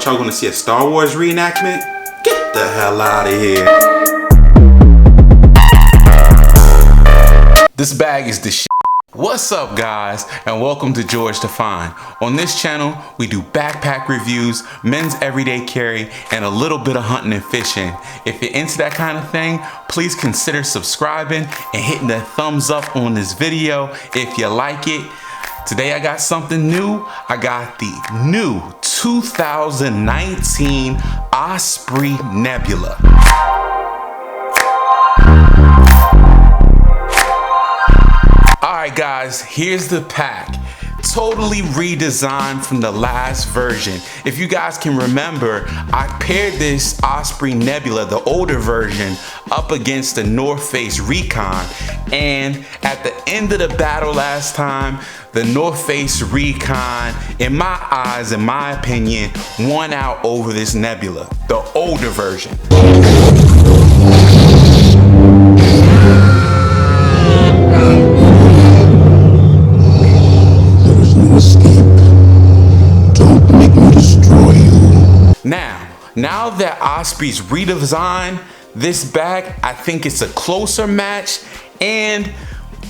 thought y'all gonna see a Star Wars reenactment? Get the hell out of here. This bag is the shit. What's up guys, and welcome to George Define. On this channel, we do backpack reviews, men's everyday carry, and a little bit of hunting and fishing. If you're into that kind of thing, please consider subscribing and hitting that thumbs up on this video if you like it. Today I got something new. I got the new 2019 Osprey Nebula. Alright guys, here's the pack. Totally redesigned from the last version. If you guys can remember, I paired this Osprey Nebula, the older version, up against the North Face Recon, and at the end of the battle last time, the North Face Recon, in my eyes, in my opinion, won out over this Nebula, the older version. Now that Osprey's redesigned this bag, I think it's a closer match, and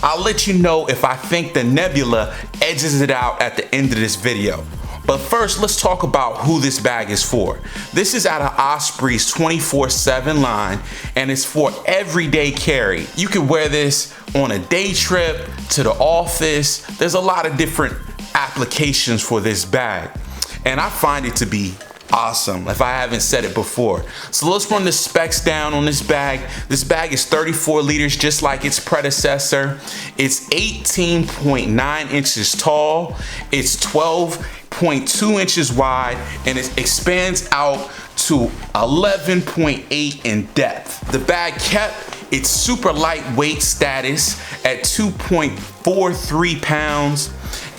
I'll let you know if I think the Nebula edges it out at the end of this video. But first, let's talk about who this bag is for. This is out of Osprey's 24/7 line, and it's for everyday carry. You can wear this on a day trip, to the office. There's a lot of different applications for this bag, and I find it to be awesome, if I haven't said it before. So let's run the specs down on this bag. This bag is 34 liters, just like its predecessor. It's 18.9 inches tall. It's 12.2 inches wide, and it expands out to 11.8 in depth. The bag kept its super lightweight status at 2.43 pounds.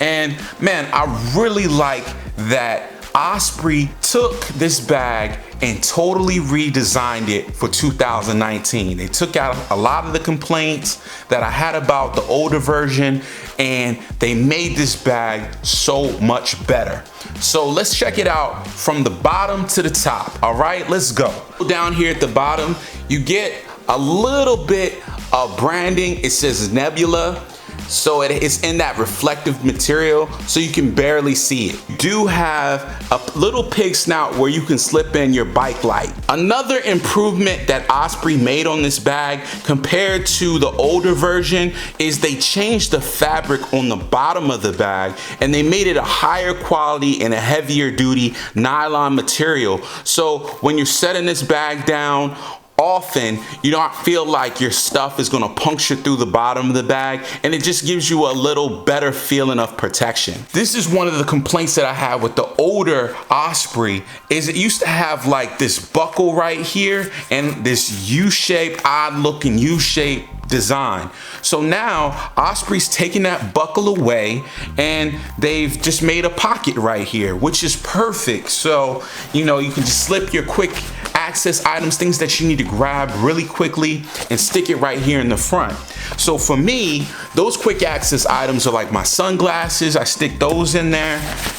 And man, I really like that Osprey took this bag and totally redesigned it for 2019. They took out a lot of the complaints that I had about the older version, and they made this bag so much better. So let's check it out from the bottom to the top. All right, let's go. Down here at the bottom, you get a little bit of branding. It says Nebula. So it's in that reflective material, so you can barely see it. You do have a little pig snout where you can slip in your bike light. Another improvement that Osprey made on this bag compared to the older version is they changed the fabric on the bottom of the bag, and they made it a higher quality and a heavier duty nylon material. So when you're setting this bag down, often you don't feel like your stuff is going to puncture through the bottom of the bag, and it just gives you a little better feeling of protection. This is one of the complaints that I have with the older Osprey, is it used to have like this buckle right here and this U-shaped, odd looking U-shaped design. So now Osprey's taking that buckle away, and they've just made a pocket right here, which is perfect. So you know, you can just slip your quick access items, things that you need to grab really quickly, and stick it right here in the front. So for me, those quick access items are like my sunglasses. I stick those in there,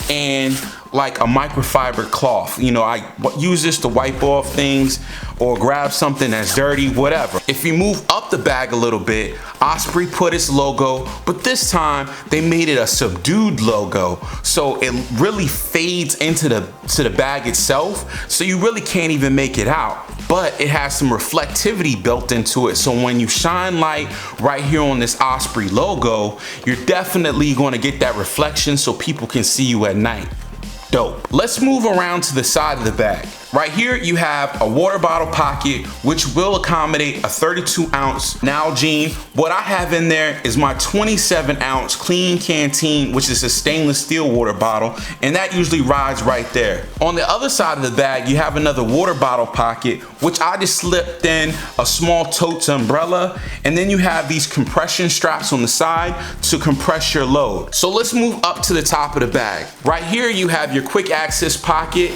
and like a microfiber cloth. You know, I use this to wipe off things or grab something that's dirty, whatever. If you move up the bag a little bit, Osprey put its logo, but this time they made it a subdued logo, so it really fades into the bag itself, so you really can't even make it out. But it has some reflectivity built into it, so when you shine light right here on this Osprey logo, you're definitely going to get that reflection so people can see you at night. Dope. Let's move around to the side of the bag. Right here, you have a water bottle pocket, which will accommodate a 32-ounce Nalgene. What I have in there is my 27-ounce clean canteen, which is a stainless steel water bottle, and that usually rides right there. On the other side of the bag, you have another water bottle pocket, which I just slipped in a small totes umbrella, and then you have these compression straps on the side to compress your load. So let's move up to the top of the bag. Right here, you have your quick access pocket.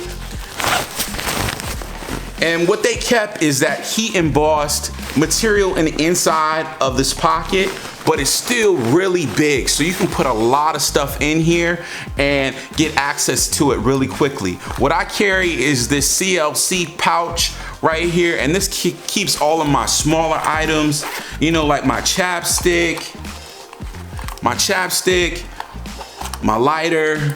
And what they kept is that heat embossed material in the inside of this pocket, but it's still really big. So you can put a lot of stuff in here and get access to it really quickly. What I carry is this CLC pouch right here, and this keeps all of my smaller items, you know, like my chapstick, my lighter,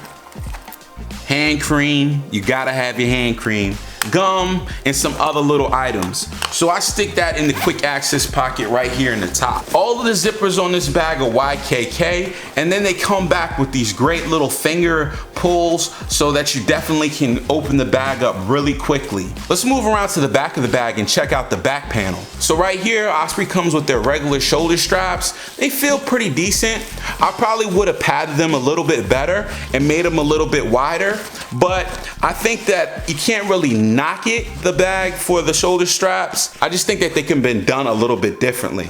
hand cream, you gotta have your hand cream, gum, and some other little items. So I stick that in the quick access pocket right here in the top. All of the zippers on this bag are YKK, and then they come back with these great little finger pulls so that you definitely can open the bag up really quickly. Let's move around to the back of the bag and check out the back panel. So right here, Osprey comes with their regular shoulder straps. They feel pretty decent. I probably would have padded them a little bit better and made them a little bit wider, but I think that you can't really knock it, the bag, for the shoulder straps. I just think that they can be done a little bit differently.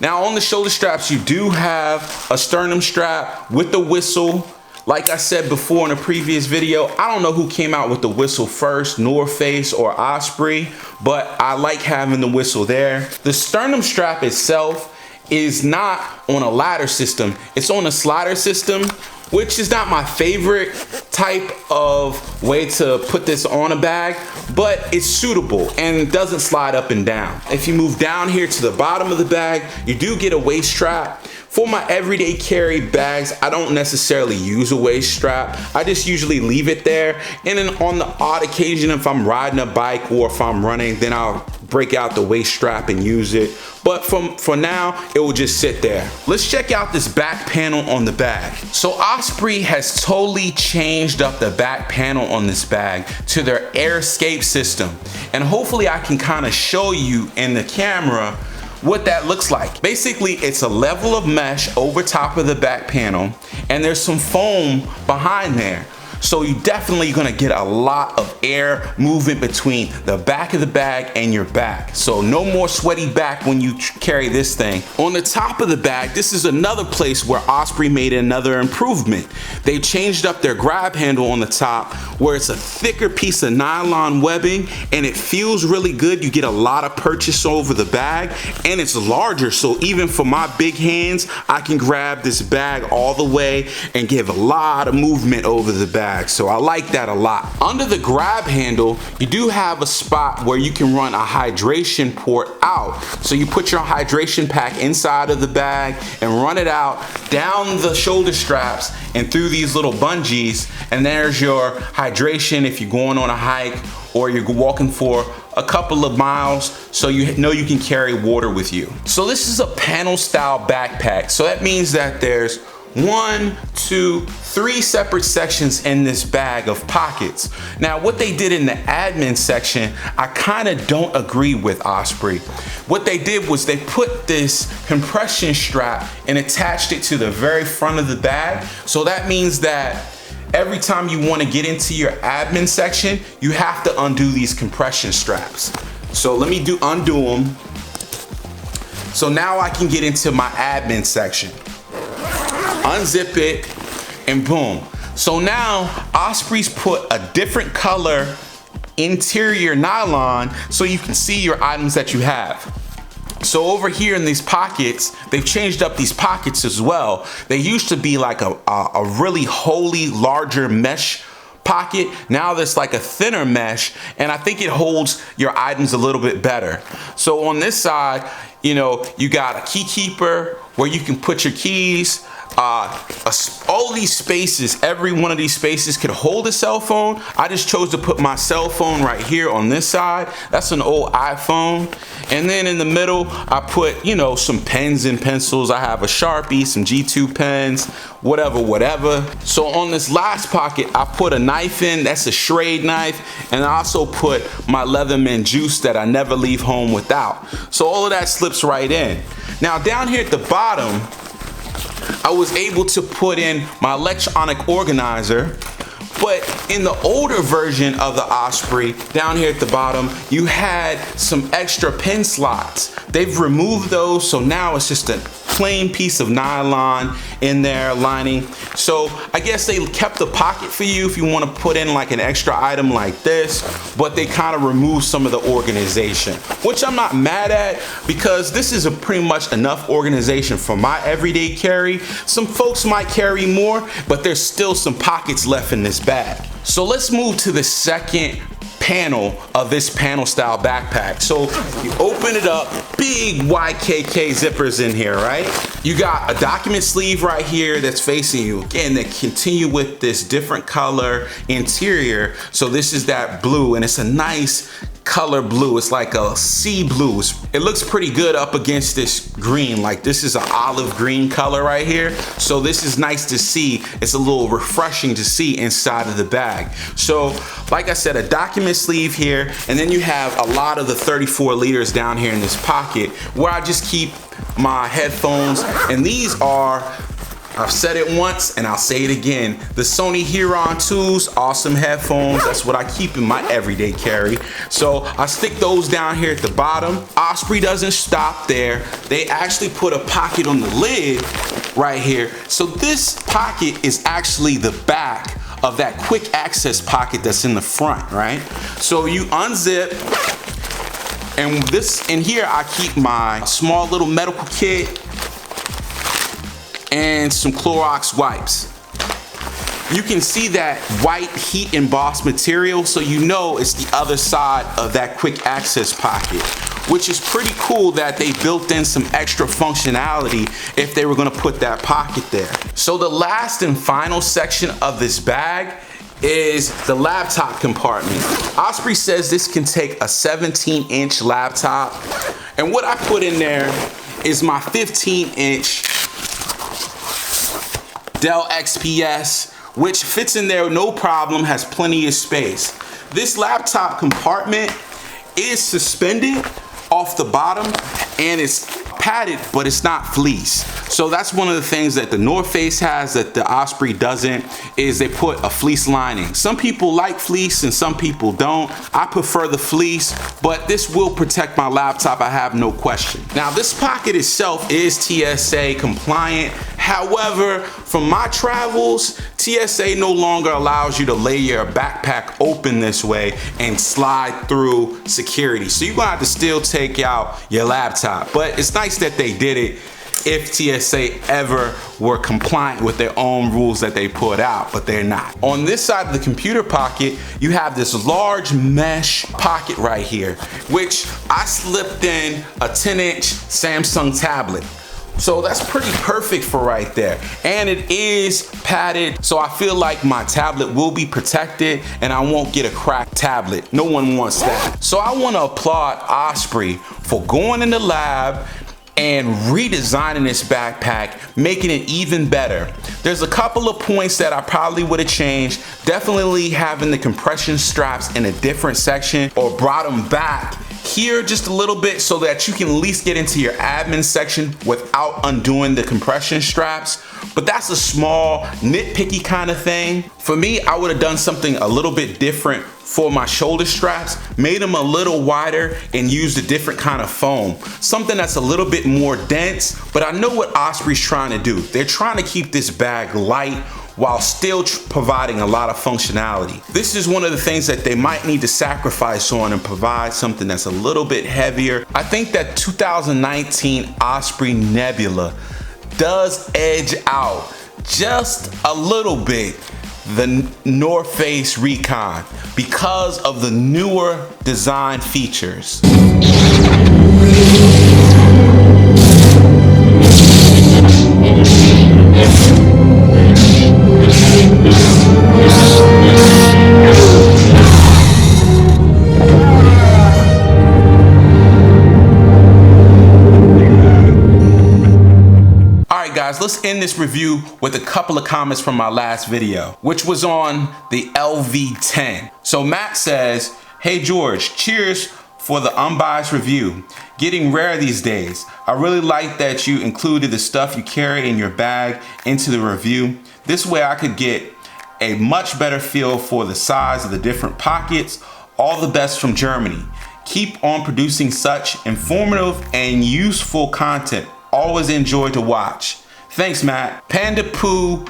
Now on the shoulder straps, you do have a sternum strap with the whistle. Like I said before in a previous video, I don't know who came out with the whistle first, North Face or Osprey, but I like having the whistle there. The sternum strap itself is not on a ladder system, it's on a slider system, which is not my favorite type of way to put this on a bag, but it's suitable and doesn't slide up and down. If you move down here to the bottom of the bag, you do get a waist strap. For my everyday carry bags, I don't necessarily use a waist strap. I just usually leave it there. And then on the odd occasion, if I'm riding a bike or if I'm running, then I'll break out the waist strap and use it. But for now, it will just sit there. Let's check out this back panel on the bag. So Osprey has totally changed up the back panel on this bag to their Airscape system. And hopefully I can kind of show you in the camera what that looks like. Basically, it's a level of mesh over top of the back panel, and there's some foam behind there. So you definitely gonna get a lot of air movement between the back of the bag and your back. So no more sweaty back when you carry this thing. On the top of the bag, this is another place where Osprey made another improvement. They changed up their grab handle on the top where it's a thicker piece of nylon webbing and it feels really good. You get a lot of purchase over the bag and it's larger. So even for my big hands, I can grab this bag all the way and give a lot of movement over the bag. So I like that a lot. Under the grab handle, you do have a spot where you can run a hydration port out. So you put your hydration pack inside of the bag and run it out down the shoulder straps and through these little bungees, and there's your hydration if you're going on a hike or you're walking for a couple of miles, so you know you can carry water with you. So this is a panel style backpack. So that means that there's 1, 2, 3 separate sections in this bag of pockets. Now, what they did in the admin section, I kind of don't agree with Osprey. What they did was they put this compression strap and attached it to the very front of the bag. So that means that every time you want to get into your admin section, you have to undo these compression straps. So let me undo them. So now I can get into my admin section. Unzip it, and boom. So now Osprey's put a different color interior nylon so you can see your items that you have. So over here in these pockets, they've changed up these pockets as well. They used to be like a really holy larger mesh pocket. Now there's like a thinner mesh, and I think it holds your items a little bit better. So on this side, you know, you got a key keeper where you can put your keys. All these spaces, every one of these spaces could hold a cell phone. I just chose to put my cell phone right here on this side. That's an old iPhone. And then in the middle, I put, you know, some pens and pencils. I have a Sharpie, some G2 pens, whatever. So on this last pocket, I put a knife in. That's a Schrade knife. And I also put my Leatherman juice that I never leave home without. So all of that slips right in. Now down here at the bottom, I was able to put in my electronic organizer, but in the older version of the Osprey, down here at the bottom, you had some extra pin slots. They've removed those, so now it's just a plain piece of nylon in there lining. So I guess they kept the pocket for you if you want to put in like an extra item like this, but they kind of removed some of the organization, which I'm not mad at because this is a pretty much enough organization for my everyday carry. Some folks might carry more, but there's still some pockets left in this bag. So let's move to the second panel of this panel style backpack. So you open it up, big YKK zippers in here, right? You got a document sleeve right here that's facing you. Again, they continue with this different color interior. So this is that blue, and it's a nice color blue. It's like a sea blue. It looks pretty good up against this green. Like this is an olive green color right here. So this is nice to see. It's a little refreshing to see inside of the bag. So like I said, a document sleeve here, and then you have a lot of the 34 liters down here in this pocket where I just keep my headphones, and these are, I've said it once and I'll say it again, the Sony Huron 2s, awesome headphones. That's what I keep in my everyday carry. So I stick those down here at the bottom. Osprey doesn't stop there. They actually put a pocket on the lid right here. So this pocket is actually the back of that quick access pocket that's in the front, right? So you unzip, and this in here I keep my small little medical kit and some Clorox wipes. You can see that white heat embossed material, so you know it's the other side of that quick access pocket, which is pretty cool that they built in some extra functionality if they were gonna put that pocket there. So the last and final section of this bag is the laptop compartment. Osprey says this can take a 17-inch laptop, and what I put in there is my 15-inch Dell XPS, which fits in there no problem, has plenty of space. This laptop compartment is suspended off the bottom and it's padded, but it's not fleece. So that's one of the things that the North Face has that the Osprey doesn't, is they put a fleece lining. Some people like fleece and some people don't. I prefer the fleece, but this will protect my laptop, I have no question. Now this pocket itself is TSA compliant. However, from my travels, TSA no longer allows you to lay your backpack open this way and slide through security. So you're gonna have to still take out your laptop. But it's nice that they did it if TSA ever were compliant with their own rules that they put out, but they're not. On this side of the computer pocket, you have this large mesh pocket right here, which I slipped in a 10-inch Samsung tablet. So that's pretty perfect for right there. And it is padded, so I feel like my tablet will be protected and I won't get a cracked tablet. No one wants that. So I want to applaud Osprey for going in the lab and redesigning this backpack, making it even better. There's a couple of points that I probably would have changed. Definitely having the compression straps in a different section, or brought them back here just a little bit so that you can at least get into your admin section without undoing the compression straps. But that's a small nitpicky kind of thing. For me, I would have done something a little bit different for my shoulder straps, made them a little wider and used a different kind of foam. Something that's a little bit more dense, but I know what Osprey's trying to do. They're trying to keep this bag light while still providing a lot of functionality. This is one of the things that they might need to sacrifice on and provide something that's a little bit heavier. I think that 2019 Osprey Nebula does edge out just a little bit the North Face Recon because of the newer design features. Guys, let's end this review with a couple of comments from my last video, which was on the LV10. So Matt says, "Hey George, cheers for the unbiased review. Getting rare these days. I really like that you included the stuff you carry in your bag into the review. This way I could get a much better feel for the size of the different pockets. All the best from Germany. Keep on producing such informative and useful content. always enjoy to watch. Thanks, Matt. Panda Poo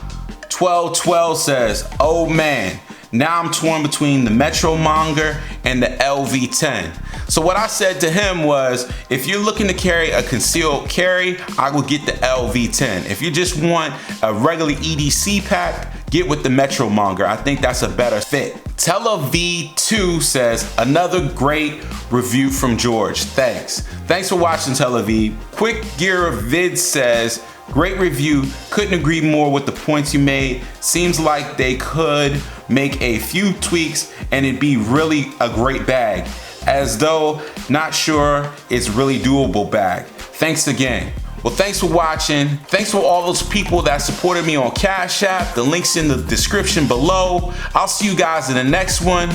1212 says, oh man, now I'm torn between the Metro Monger and the LV10. So what I said to him was, if you're looking to carry a concealed carry, I will get the LV10. If you just want a regular EDC pack, get with the Metro Monger. I think that's a better fit. TeleV2 says, another great review from George. Thanks for watching, Telev. Quick Gear Vid says, great review, couldn't agree more with the points you made. Seems like they could make a few tweaks and it'd be really a great bag. As though not sure it's really doable bag. Thanks again. Well, thanks for watching. Thanks for all those people that supported me on Cash App. The link's in the description below. I'll see you guys in the next one.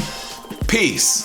Peace.